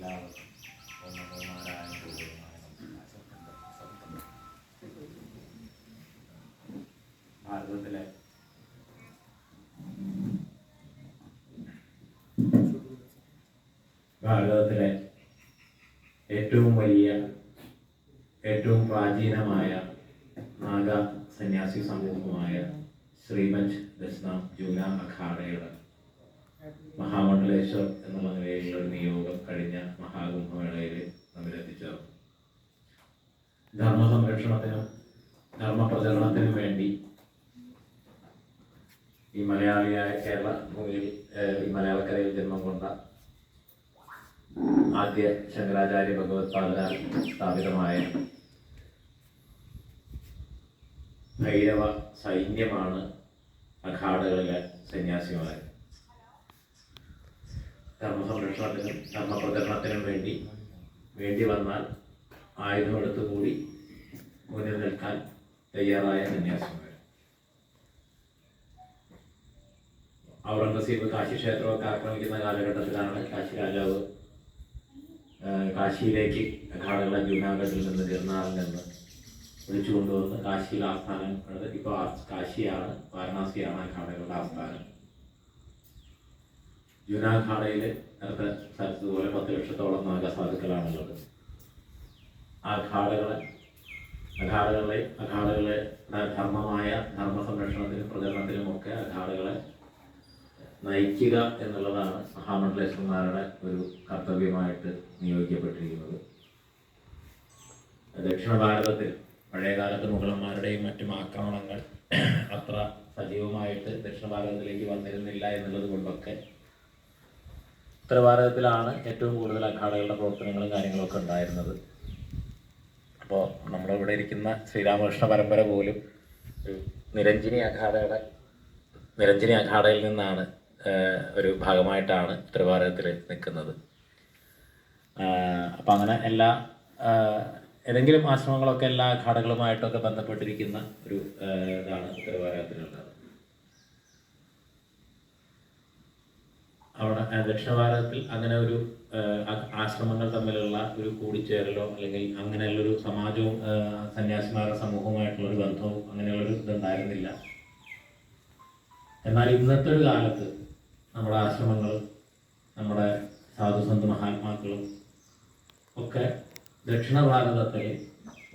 എല്ലാവർക്കും ഭാരതത്തിലെ ഏറ്റവും വലിയ ഏറ്റവും പ്രാചീനമായ നാഗ സന്യാസി സമൂഹമായ ശ്രീപഞ്ച് ദശനാം ജൂന അഖാഡയുടെ മഹാമണ്ഡലേശ്വർ എന്നുള്ള നിലയിലുള്ള ഒരു നിയോഗം കഴിഞ്ഞ മഹാകുംഭമേളയിൽ നമ്മിലെത്തിച്ചേർന്നു. ധർമ്മ സംരക്ഷണത്തിനും ധർമ്മപ്രചരണത്തിനും വേണ്ടി ഈ മലയാളിയായ കേരള ഭൂമിയിൽ ഈ മലയാളക്കരയിൽ ജന്മം കൊണ്ട ആദ്യ ശങ്കരാചാര്യ ഭഗവത്പാദരാൽ സ്ഥാപിതമായ ഭൈരവ സൈന്യമാണ് അഖാഡകളിലെ സന്യാസിമാർ. ധർമ്മസംരക്ഷണത്തിനും ധർമ്മപ്രചരണത്തിനും വേണ്ടി വന്നാൽ ആയുധമെടുത്തുകൂടി മുന്നിൽ നിൽക്കാൻ തയ്യാറായ സന്യാസിമാർ. ഔറംഗസീബ് കാശി ക്ഷേത്രമൊക്കെ ആക്രമിക്കുന്ന കാലഘട്ടത്തിലാണ് കാശി രാജാവ് കാശിയിലേക്ക് അഖാഡകളെ ജൂനാഗഡിൽ നിന്ന് ഗിർനാറിൽ നിന്ന് വിളിച്ചു കൊണ്ടുവന്ന് കാശിയിൽ ആസ്ഥാനം. ഇപ്പോൾ കാശിയാണ്, വാരണാസിയാണ് അഖാഡകളുടെ ആസ്ഥാനം. ജൂനാഖാഡയിൽ നേരത്തെ സ്ഥലത്തുപോലെ 10 ലക്ഷത്തോളം നാഗസാധുക്കളാണുള്ളത്. അഖാഡകളെ ധർമ്മമായ ധർമ്മ സംരക്ഷണത്തിനും പ്രചരണത്തിനുമൊക്കെ അഖാഡകളെ നയിക്കുക എന്നുള്ളതാണ് മഹാമണ്ഡലേശ്വരന്മാരുടെ ഒരു കർത്തവ്യമായിട്ട് നിയോഗിക്കപ്പെട്ടിരിക്കുന്നത്. ദക്ഷിണ ഭാരതത്തിൽ പഴയകാലത്ത് മുഗളന്മാരുടെയും മറ്റും ആക്രമണങ്ങൾ അത്ര സജീവമായിട്ട് ദക്ഷിണ ഭാരതത്തിലേക്ക് വന്നിരുന്നില്ല എന്നുള്ളത് കൊണ്ടൊക്കെ ഉത്തരഭാരതത്തിലാണ് ഏറ്റവും കൂടുതൽ അഖാഡകളുടെ പ്രവർത്തനങ്ങളും കാര്യങ്ങളൊക്കെ ഉണ്ടായിരുന്നത്. അപ്പോൾ നമ്മളിവിടെ ഇരിക്കുന്ന ശ്രീരാമകൃഷ്ണ പരമ്പര പോലും നിരഞ്ജിനി അഖാഡയിൽ നിന്നാണ് ഒരു ഭാഗമായിട്ടാണ് ഉത്തരഭാരതത്തിൽ നിൽക്കുന്നത്. അപ്പം അങ്ങനെ എല്ലാ ഏതെങ്കിലും ആശ്രമങ്ങളൊക്കെ എല്ലാ അഖാഡകളുമായിട്ടൊക്കെ ബന്ധപ്പെട്ടിരിക്കുന്ന ഒരു ഇതാണ് ഉത്തരഭാരതത്തിലുള്ളത്. അവിടെ ദക്ഷിണ ഭാരതത്തിൽ അങ്ങനെ ഒരു ആശ്രമങ്ങൾ തമ്മിലുള്ള ഒരു കൂടിച്ചേരലോ അല്ലെങ്കിൽ അങ്ങനെയുള്ളൊരു സമാജവും സന്യാസിമാരുടെ സമൂഹവുമായിട്ടുള്ളൊരു ബന്ധവും അങ്ങനെയുള്ളൊരു ഇതുണ്ടായിരുന്നില്ല. എന്നാൽ ഇന്നത്തെ ഒരു കാലത്ത് നമ്മുടെ ആശ്രമങ്ങളും നമ്മുടെ സാധുസന്ത് മഹാത്മാക്കളും ഒക്കെ ദക്ഷിണ ഭാരതത്തിൽ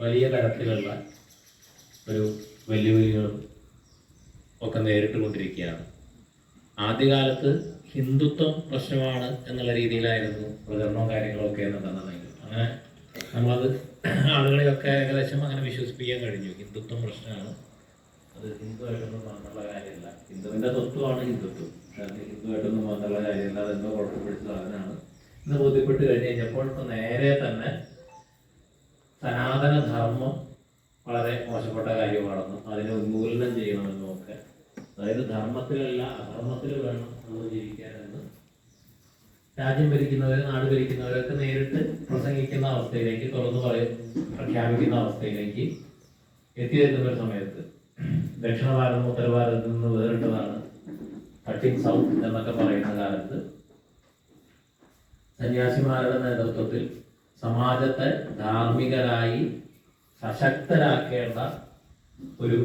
വലിയ തരത്തിലുള്ള ഒരു വെല്ലുവിളികളും ഒക്കെ നേരിട്ടുകൊണ്ടിരിക്കുകയാണ്. ആദ്യകാലത്ത് ഹിന്ദുത്വം പ്രശ്നമാണ് എന്നുള്ള രീതിയിലായിരുന്നു പ്രചരണവും കാര്യങ്ങളൊക്കെ എന്നുണ്ടെന്നുണ്ടെങ്കിൽ അങ്ങനെ നമ്മളത് ആളുകളെയൊക്കെ ഏകദേശം അങ്ങനെ വിശ്വസിപ്പിക്കാൻ കഴിഞ്ഞു. ഹിന്ദുത്വം പ്രശ്നമാണ്, അത് ഹിന്ദുവായിട്ടൊന്നും വന്നുള്ള കാര്യമല്ല, ഹിന്ദുവിൻ്റെ തത്വമാണ് ഹിന്ദുത്വം, പക്ഷെ അത് ഹിന്ദുവായിട്ടൊന്നും വന്നുള്ള കാര്യമല്ല, അതെന്തോ കുഴപ്പം പിടിച്ച സാധനമാണ് എന്ന് ബോധ്യപ്പെട്ട് കഴിഞ്ഞ് കഴിഞ്ഞപ്പോൾ ഇപ്പോൾ നേരെ തന്നെ സനാതന ധർമ്മം വളരെ മോശപ്പെട്ട കാര്യമാണെന്നും അതിനെ ഉന്മൂലനം ചെയ്യണമെന്നും ഒക്കെ, അതായത് ധർമ്മത്തിലല്ല അധർമ്മത്തിൽ വേണം നമ്മൾ ജീവിക്കാനെന്ന് രാജ്യം ഭരിക്കുന്നവരും നാട് ഭരിക്കുന്നവരൊക്കെ നേരിട്ട് പ്രസംഗിക്കുന്ന അവസ്ഥയിലേക്ക്, പ്രഖ്യാപിക്കുന്ന അവസ്ഥയിലേക്ക് എത്തിയിരുന്ന ഒരു സമയത്ത് ദക്ഷിണ ഭാരതം ഉത്തര ഭാരതത്തിൽ നിന്ന് വേറിട്ടതാണ്, കട്ടിംഗ് സൗത്ത് എന്നൊക്കെ പറയുന്ന കാലത്ത് സന്യാസിമാരുടെ നേതൃത്വത്തിൽ സമാജത്തെ ധാർമ്മികരായി സശക്തരാക്കേണ്ട ഒരു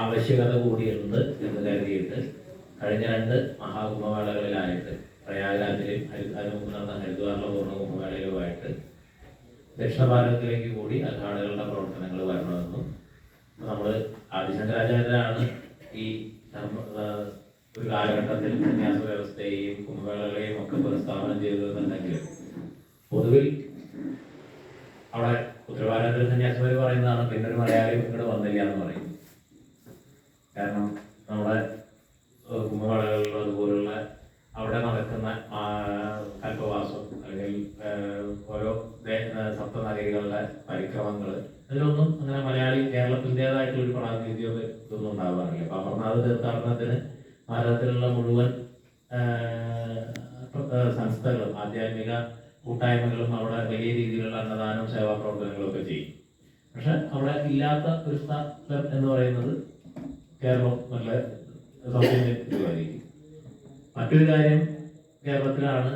ആവശ്യകത കൂടിയുണ്ട് എന്ന് കരുതിയിട്ട് കഴിഞ്ഞ 2 മഹാകുംഭമേളകളിലായിട്ട് പ്രയാഗ്രാജിലെയും അതിന് മുമ്പ് നടന്ന ഹരിദ്വാറിലെ പൂർണ്ണ കുംഭമേളയിലുമായിട്ട് ദക്ഷിണ ഭാരതത്തിലേക്ക് കൂടി അഖാഡകളുടെ പ്രവർത്തനങ്ങൾ വരണമെന്നും നമ്മൾ ആദിശങ്കരാചാര്യരാണ് ഈ ഒരു കാലഘട്ടത്തിൽ സന്യാസ വ്യവസ്ഥയെയും കുംഭമേളകളെയും ഒക്കെ പുനഃസ്ഥാപനം ചെയ്തതെന്നുണ്ടെങ്കിലും പൊതുവിൽ അവിടെ ഉത്തരഭാരതത്തിലെ സന്യാസിമാർ പറയുന്നതാണ് പിന്നൊരു മലയാളി ഇങ്ങോട്ട് വന്നില്ല എന്ന് പറയും. കാരണം നമ്മുടെ കുംഭമേളകളിലും അതുപോലുള്ള അവിടെ നടക്കുന്ന കൽപ്പവാസം അല്ലെങ്കിൽ ഓരോ സപ്തനഗരികളുടെ പരിക്രമങ്ങൾ അതിലൊന്നും അങ്ങനെ മലയാളി കേരളത്തിൻ്റെതായിട്ടുള്ളൊരു പ്രാതിനിധ്യം ഇതൊന്നും ഉണ്ടാകാറില്ല. അപ്പോൾ അമർനാഥ് തീർത്ഥാടനത്തിന് ഭാരതത്തിലുള്ള മുഴുവൻ സംസ്ഥകളും ആധ്യാത്മിക കൂട്ടായ്മകളും അവിടെ വലിയ രീതിയിലുള്ള അന്നദാനവും സേവാ പ്രവർത്തനങ്ങളൊക്കെ ചെയ്യും. പക്ഷെ അവിടെ ഇല്ലാത്ത ഒരു സ്ഥലം എന്ന് പറയുന്നത് കേരളം നല്ല സൗത്ത് ഇന്ത്യൻ. മറ്റൊരു കാര്യം, കേരളത്തിലാണ്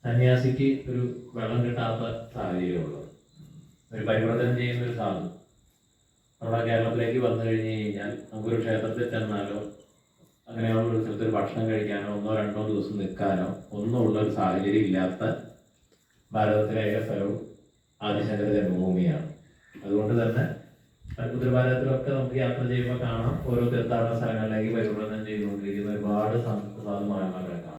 സന്യാസിക്ക് ഒരു വെള്ളം കിട്ടാത്ത സാഹചര്യമുള്ളത്. ഒരു പരിവർത്തനം ചെയ്യുന്ന ഒരു സാധു നമ്മുടെ കേരളത്തിലേക്ക് വന്നു കഴിഞ്ഞ് കഴിഞ്ഞാൽ നമുക്കൊരു ക്ഷേത്രത്തിൽ ചെന്നാലോ അങ്ങനെയുള്ള ഒരു സ്ഥലത്ത് ഒരു ഭക്ഷണം കഴിക്കാനോ 1-2 ദിവസം നിൽക്കാനോ ഒന്നും ഉള്ള ഒരു സാഹചര്യം ഇല്ലാത്ത ഭാരതത്തിലെ ഏക സ്ഥലവും ആദിശങ്കര ജന്മഭൂമിയാണ്. അതുകൊണ്ട് തന്നെ ഉത്തരഭാരതത്തിലൊക്കെ നമുക്ക് യാത്ര ചെയ്യുമ്പോൾ കാണാം, ഓരോ തീർത്ഥാടന സ്ഥലങ്ങളിലേക്ക് പരിവർത്തനം ചെയ്തുകൊണ്ടിരിക്കുന്ന ഒരുപാട് സാധുമാന്മാരെ കാണാം.